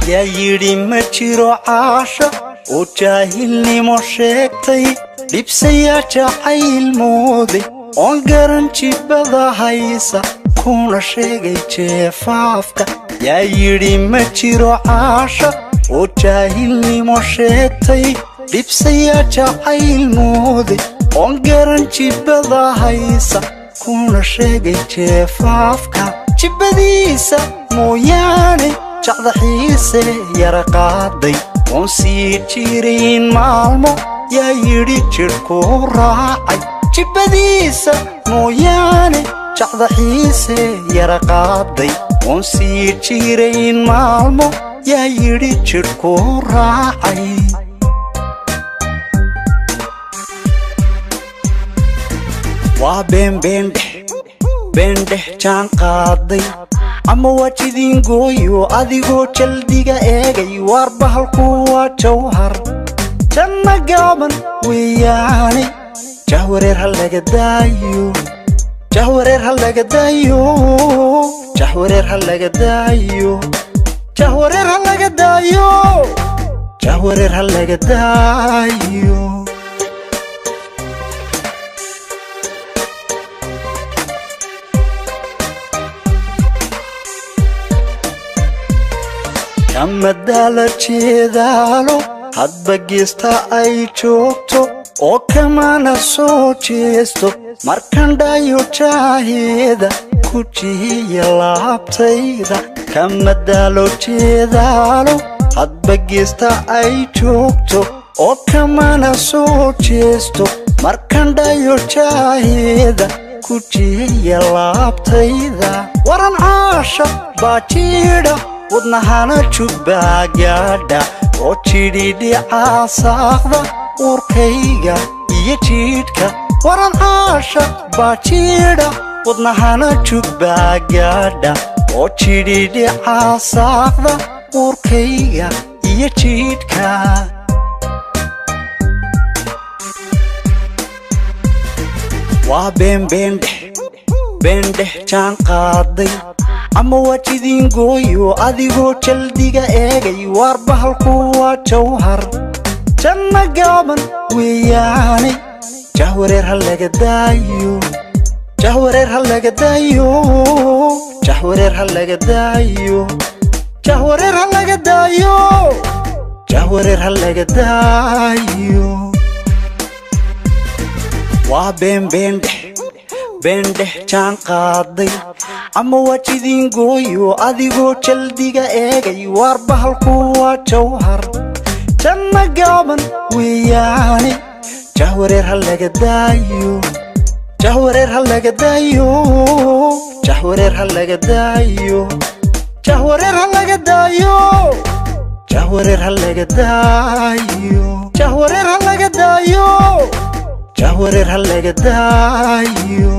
يا يري ما جيرو عاشق وجاهلني ما شيكتي لبسيا جعيل مودي oon garan jibada haysa kuna sheegay jeefaafka yaa yidhi ma jiro caashaq oo jaahilnimo sheegtay dhibsaya jacayl moode oon garan jibada haysa kuna sheegay jeefaafka jibadiisa mooyaane jacda xiise yara qaaday oon sii jirin maalmo yaa yidhi jirku raacay jibadiisa mooyaane jacda xiise yara qaaday oon sii jirayn maalmo yaa yidhi jirku raacay waa beendhex jaan qaaday ama waa jidin gooyo adigoo jaldiga eegay waar bahalku waa jawhar janna gaaban weeyaane jahwareer ha laga daayo jahwareer ha laga daayo jahwareer ha laga daayo jahwareer ha laga daayo jahwareer ha laga daayo kama daala jeedaalo hadba geesta ay joogto oo kamana soo jeesto markan dhayo jaaheeda ku jihiya laabtayda kama daalo jeedaalo hadba geesta ay joogto oo kamana soo jeesto markan dhayo jaaheeda ku jihiya laabtayda waran caashaq baa jiidha wadnahana jubbaa gaadha oo jidhidhica saaqda urkayga iyo jiidhka waran caashaq baa jiidha wadnahana jubbaa gaadha oo jidhidhica saaqda urkayga iyo jiidhka waa beendhex jaan qaaday ama waa jidin gooyo adigoo jaldiga eegay waar bahalku waa jawhar janna gaaban weeyaane jahwareer ha laga daayo jahwareer ha laga daayo jahwareer ha laga daayo jahwareer ha laga daayo jahwareer ha laga daayo waa beendhex jaan qaaday ama waa jidin gooyo adigoo jaldiga eegay waar bahalku waa jawhar janna gaaban weeyaane jahwareer ha laga daayo jahwareer ha laga daayo jahwareer ha laga daayo jahwareer ha laga daayo jahwareer ha laga daayo jahwareer ha laga daayo jahwareer ha laga daayo